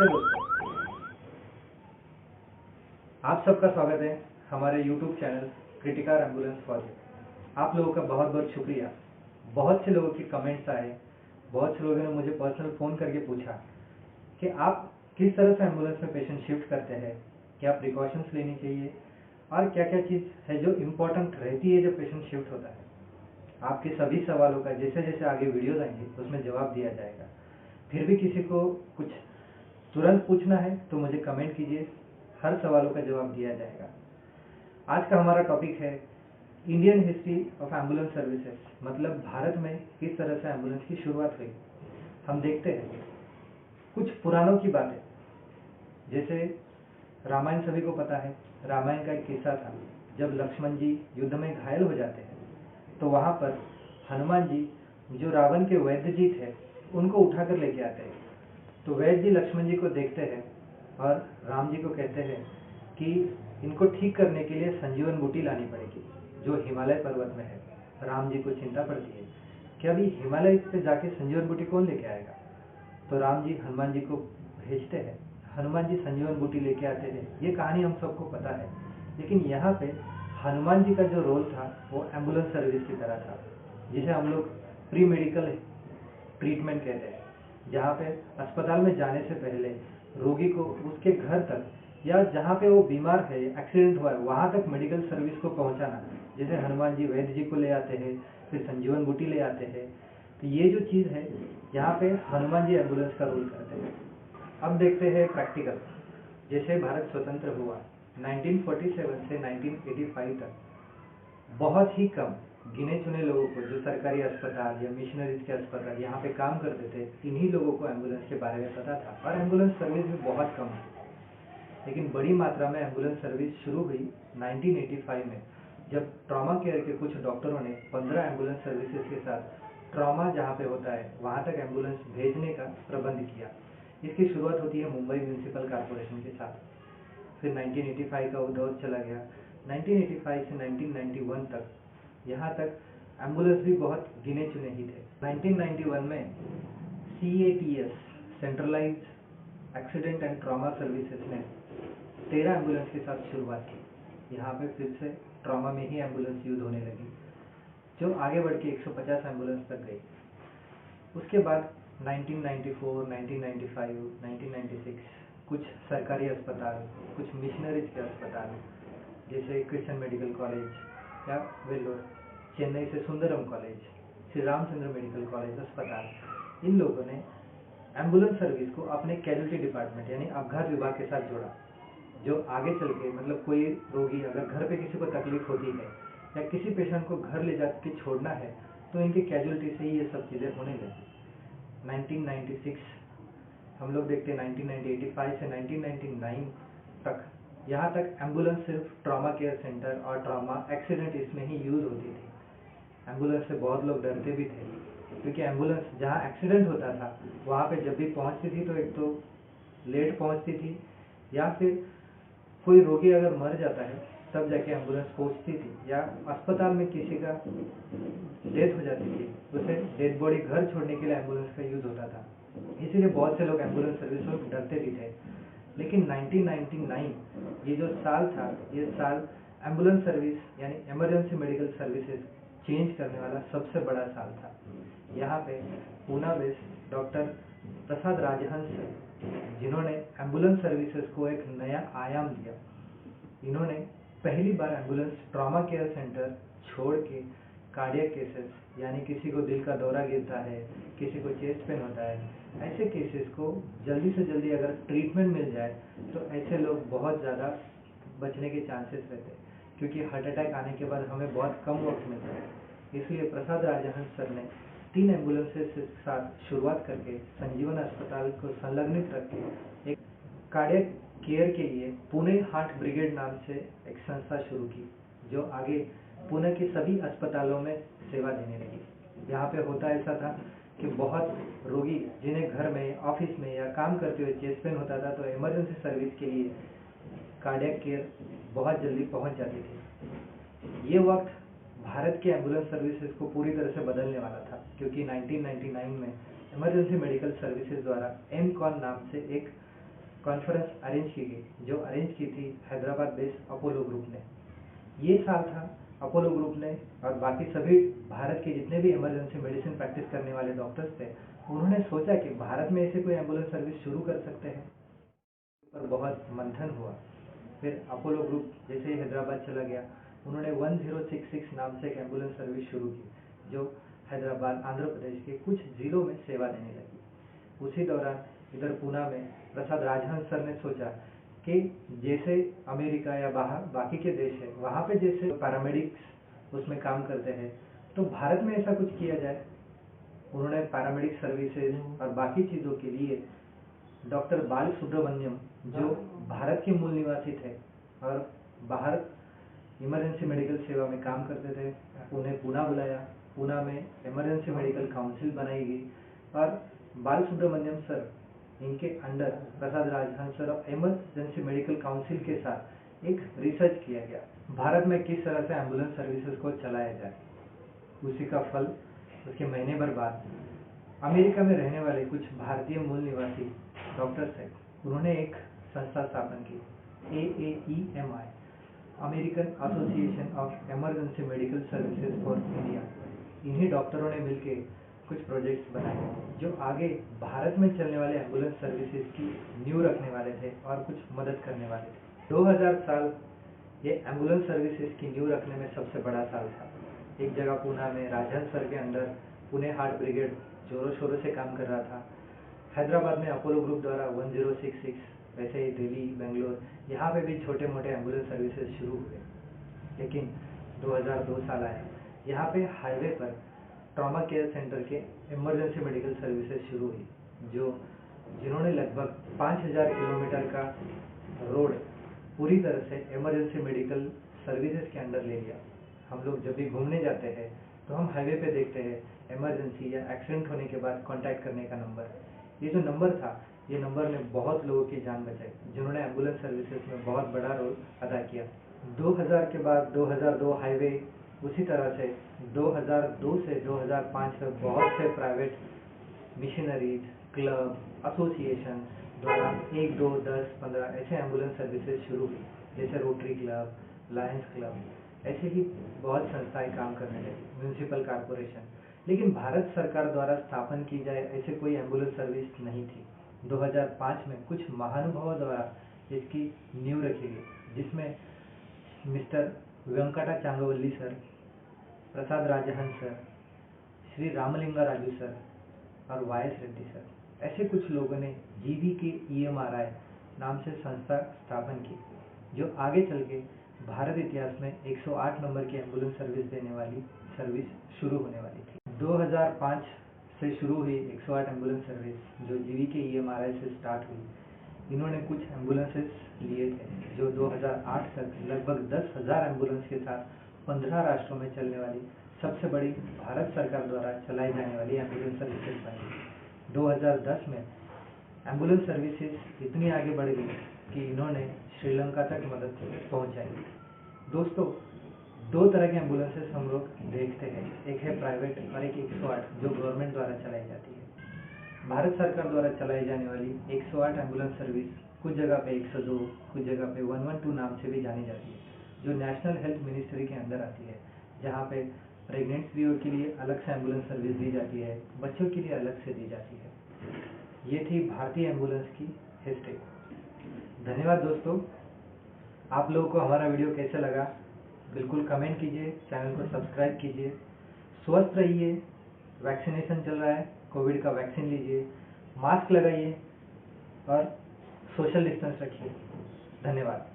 नमस्ते दोस्तों, आप सबका स्वागत है हमारे YouTube channel critical ambulance for you. आप लोगों का बहुत बहुत शुक्रिया। बहुत से लोगों के कमेंट्स आए, बहुत से लोगों ने मुझे पर्सनल फ़ोन करके पूछा कि आप किस तरह से एम्बुलेंस में पेशेंट शिफ्ट करते हैं, क्या प्रिकॉशंस लेनी चाहिए और क्या क्या चीज़ है जो इम्पोर्टेंट रहती है जब पेशेंट शिफ्ट होता है। आपके सभी सवालों का जैसे जैसे आगे वीडियोज आएंगे उसमें जवाब दिया जाएगा। फिर भी किसी को कुछ तुरंत पूछना है तो मुझे कमेंट कीजिए, हर सवालों का जवाब दिया जाएगा। आज का हमारा टॉपिक है Indian history of ambulance services, मतलब भारत में किस तरह से एम्बुलेंस की शुरुआत हुई। हम देखते हैं कुछ पुरानों की बातें, जैसे रामायण सभी को पता है। रामायण का एक किस्सा था, जब लक्ष्मण जी युद्ध में घायल हो जाते हैं तो वहां पर हनुमान जी जो रावण के वैद्य जी थे उनको उठाकर लेके आते हैं। तो वैद्य जी लक्ष्मण जी को देखते हैं और राम जी को कहते हैं कि इनको ठीक करने के लिए संजीवन बूटी लानी पड़ेगी जो हिमालय पर्वत में है। राम जी को चिंता पड़ती है कि अभी हिमालय पे जाके संजीवन बूटी कौन लेके आएगा। तो राम जी हनुमान जी को भेजते हैं, हनुमान जी संजीवन बूटी लेके आते हैं। ये कहानी हम सबको पता है, लेकिन यहाँ पे हनुमान जी का जो रोल था वो एम्बुलेंस सर्विस की तरह था, जिसे हम लोग प्री मेडिकल ट्रीटमेंट कहते हैं, जहाँ पे अस्पताल में जाने से पहले रोगी को उसके घर तक या जहाँ पे वो बीमार है, एक्सीडेंट हुआ है, वहाँ तक मेडिकल सर्विस को पहुँचाना। जैसे हनुमान जी वैद्य जी को ले आते हैं, फिर संजीवन बूटी ले आते हैं। तो ये जो चीज़ है, यहाँ पे हनुमान जी एम्बुलेंस का रोल करते हैं। अब देखते हैं प्रैक्टिकल। जैसे भारत स्वतंत्र हुआ 1947 से 1985 तक, बहुत ही कम गिने चुने लोगों को, जो सरकारी अस्पताल या मिशनरीज के अस्पताल यहाँ पे काम करते थे, इन्हीं लोगों को एम्बुलेंस के बारे में पता था। और एम्बुलेंस सर्विस भी बहुत कम थी, लेकिन बड़ी मात्रा में एम्बुलेंस सर्विस शुरू हुई 1985 में, जब ट्रॉमा केयर के कुछ डॉक्टरों ने 15 एम्बुलेंस सर्विसेज के साथ ट्रॉमा जहाँ पे होता है वहाँ तक एम्बुलेंस भेजने का प्रबंध किया। इसकी शुरुआत होती है मुंबई म्यूनिसिपल कॉरपोरेशन के साथ। फिर 1985 का वो दौर चला गया। 1985 से 1991 तक, यहाँ तक एम्बुलेंस भी बहुत गिने चुने ही थे। 1991 में CATS, centralised accident and trauma services ने 13 एम्बुलेंस के साथ शुरुआत की। यहाँ पे फिर से ट्रॉमा में ही एम्बुलेंस यूज होने लगी, जो आगे बढ़ के 150 एम्बुलेंस तक गई। उसके बाद 1994, 1995, 1996 कुछ सरकारी अस्पताल, कुछ मिशनरीज के अस्पताल, जैसे क्रिश्चियन मेडिकल कॉलेज या वेल्लोर, चेन्नई से Sundaram college, Shri Ramchandra medical college अस्पताल, इन लोगों ने एम्बुलेंस सर्विस को अपने कैजुअल्टी डिपार्टमेंट यानी अपघात विभाग के साथ जोड़ा, जो आगे चल के, मतलब कोई रोगी अगर घर पे किसी को तकलीफ होती है या किसी पेशेंट को घर ले जाके छोड़ना है तो इनके कैजुअल्टी से ही ये सब चीज़ें होने लगी। 1996 हम लोग देखते हैं, 1985 से 1999 तक, यहाँ तक एम्बुलेंस सिर्फ ट्रॉमा केयर सेंटर और ट्रॉमा एक्सीडेंट इसमें ही यूज होती थी। एम्बुलेंस से बहुत लोग डरते भी थे, क्योंकि एम्बुलेंस जहाँ एक्सीडेंट होता था वहाँ पे जब भी पहुँचती थी तो एक तो लेट पहुँचती थी, या फिर कोई रोगी अगर मर जाता है तब जाके एम्बुलेंस पहुँचती थी, या अस्पताल में किसी का डेथ हो जाती थी, उसे डेड बॉडी घर छोड़ने के लिए एम्बुलेंस का यूज होता था। इसीलिए बहुत से लोग एम्बुलेंस सर्विस को डरते भी थे। लेकिन 1999 ये जो साल था, ये साल एम्बुलेंस सर्विस यानी इमरजेंसी मेडिकल सर्विसेज चेंज करने वाला सबसे बड़ा साल था। यहाँ पे पूना बेस्ड डॉक्टर प्रसाद राजहंस, जिन्होंने एम्बुलेंस सर्विसेज को एक नया आयाम दिया। इन्होंने पहली बार एम्बुलेंस ट्रॉमा केयर सेंटर छोड़ के कार्डियक केसेस, यानी किसी को दिल का दौरा गिरता है, किसी को चेस्ट पेन होता है, ऐसे केसेस को जल्दी से जल्दी अगर ट्रीटमेंट मिल जाए तो ऐसे लोग बहुत ज़्यादा बचने के चांसेस रहते हैं, क्योंकि हार्ट अटैक आने के बाद हमें बहुत कम वक्त मिलता है। इसलिए प्रसाद राजहंस सर ने 3 एम्बुलेंसेज के साथ शुरुआत करके संजीवन अस्पताल को संलग्नित रख के एक कार्डियक केयर के लिए पुणे हार्ट ब्रिगेड नाम से एक संस्था शुरू की, जो आगे पुणे के सभी अस्पतालों में सेवा देने लगी। यहाँ पे होता ऐसा था कि बहुत रोगी जिन्हें घर में, ऑफिस में या काम करते हुए चेस्ट पेन होता था, तो इमरजेंसी सर्विस के लिए कार्डियक केयर बहुत जल्दी पहुँच जाती थी। ये वक्त भारत के एम्बुलेंस सर्विसेज को पूरी तरह से बदलने वाला था, क्योंकि 1999 में इमरजेंसी मेडिकल सर्विसेज द्वारा एमकॉन नाम से एक कॉन्फ्रेंस अरेंज की गई, जो अरेंज की थी हैदराबाद बेस्ड अपोलो ग्रुप ने। ये साल था अपोलो ग्रुप ने और बाकी सभी भारत के जितने भी इमरजेंसी मेडिसिन प्रैक्टिस करने वाले डॉक्टर्स थे, उन्होंने सोचा कि भारत में ऐसे कोई एम्बुलेंस सर्विस शुरू कर सकते हैं। पर बहुत मंथन हुआ। फिर अपोलो ग्रुप जैसे ही हैदराबाद चला गया, उन्होंने 1066 नाम से एक एम्बुलेंस सर्विस शुरू की, जो हैदराबाद आंध्र प्रदेश के कुछ जिलों में सेवा देने लगी। उसी दौरान इधर पूना में प्रसाद राजहंस सर ने सोचा कि जैसे अमेरिका या बाकी के देश है, वहाँ पे जैसे पैरामेडिक्स उसमें काम करते हैं, तो भारत में ऐसा कुछ किया जाए। उन्होंने पैरामेडिक सर्विसेज और बाकी चीज़ों के लिए डॉक्टर बाल सुब्रमण्यम, जो भारत के मूल निवासी थे और बाहर इमरजेंसी मेडिकल सेवा में काम करते थे, उन्हें पूना बुलाया। पूना में इमरजेंसी मेडिकल काउंसिल बनाई गई और बाल सुब्रमण्यम सर, इनके अंडर प्रसाद राजहंस सर और इमरजेंसी मेडिकल काउंसिल के साथ एक रिसर्च किया गया, भारत में किस तरह से एम्बुलेंस सर्विसेज को चलाया जाए। उसी का फल उसके महीने भर बाद अमेरिका में रहने वाले कुछ भारतीय मूल निवासी डॉक्टर्स हैं, उन्होंने एक संस्था स्थापन की, AAEMI, American association of emergency medical services for India. इन्हीं डॉक्टरों ने मिलकर कुछ प्रोजेक्ट्स बनाए जो आगे भारत में चलने वाले एम्बुलेंस सर्विसेज की नींव रखने वाले थे और कुछ मदद करने वाले थे। 2000 साल ये एम्बुलेंस सर्विसेज की नींव रखने में सबसे बड़ा साल था। एक जगह पूना में राजहंस सर के अंडर पुणे हार्ट ब्रिगेड जोरों शोरों से काम कर रहा था। हैदराबाद में अपोलो ग्रुप द्वारा 1066, वैसे ही दिल्ली, बेंगलोर, यहाँ पे भी छोटे मोटे एम्बुलेंस सर्विसेज शुरू हुए। लेकिन 2002 साल आया, यहाँ पे हाईवे पर ट्रॉमा केयर सेंटर के इमरजेंसी मेडिकल सर्विसेज शुरू हुई, जिन्होंने लगभग 5000 किलोमीटर का रोड पूरी तरह से इमरजेंसी मेडिकल सर्विसेज के अंडर ले लिया। हम लोग जब भी घूमने जाते हैं तो हम हाईवे पे देखते हैं इमरजेंसी या एक्सीडेंट होने के बाद कांटेक्ट करने का नंबर। ये जो नंबर था, ये नंबर ने बहुत लोगों की जान बचाई, जिन्होंने एम्बुलेंस सर्विसेज में बहुत बड़ा रोल अदा किया। 2000 के बाद 2002 हाईवे, उसी तरह से 2002 से 2005 तक बहुत से प्राइवेट मिशनरीज, क्लब, एसोसिएशन द्वारा 1, 2, 10, 15 ऐसे एम्बुलेंस सर्विसेज शुरू हुई, जैसे रोटरी क्लब, लायंस क्लब, ऐसे ही बहुत संस्थाएं काम करने लगी, म्यूनिसिपल कॉरपोरेशन। लेकिन भारत सरकार द्वारा स्थापन की जाए ऐसे कोई एम्बुलेंस सर्विस नहीं थी। 2005 में कुछ महानुभावों द्वारा इसकी नींव रखी गई, जिसमें मिस्टर वेंकटा चांगवल्ली सर, प्रसाद राजहंस सर, श्री रामलिंगा राजू सर और वायस रेड्डी सर, ऐसे कुछ लोगों ने GVK-EMRI नाम से संस्था स्थापन की, जो आगे चल के भारत इतिहास में 108 नंबर की एम्बुलेंस सर्विस देने वाली सर्विस शुरू होने वाली थी। 2005 से शुरू हुई 108 एम्बुलेंस सर्विस, जो GVK-EMRI से स्टार्ट हुई। इन्होंने कुछ एम्बुलेंसेस लिए थे, जो 2008 तक लगभग 10,000 एम्बुलेंस के साथ 15 राष्ट्रों में चलने वाली सबसे बड़ी भारत सरकार द्वारा चलाई जाने वाली एम्बुलेंस सर्विसेज बनी। 2010 में एम्बुलेंस सर्विसेज इतनी आगे बढ़ गई कि इन्होंने श्रीलंका तक मदद पहुंचाई। दोस्तों, दो तरह के एम्बुलेंसेस हम लोग देखते हैं, एक है प्राइवेट और एक 108 जो गवर्नमेंट द्वारा चलाई जाती है। भारत सरकार द्वारा चलाई जाने वाली 108 एम्बुलेंस सर्विस कुछ जगह पे 102, कुछ जगह पे 112 नाम से भी जानी जाती है, जो नेशनल हेल्थ मिनिस्ट्री के अंदर आती है, जहाँ पे प्रेग्नेंट स्त्रियों के लिए अलग से एम्बुलेंस सर्विस दी जाती है, बच्चों के लिए अलग से दी जाती है। ये थी भारतीय एम्बुलेंस की हिस्ट्री। धन्यवाद दोस्तों। आप लोगों को हमारा वीडियो कैसे लगा बिल्कुल कमेंट कीजिए, चैनल को सब्सक्राइब कीजिए। स्वस्थ रहिए, वैक्सीनेशन चल रहा है, कोविड का वैक्सीन लीजिए, मास्क लगाइए और सोशल डिस्टेंस रखिए। धन्यवाद।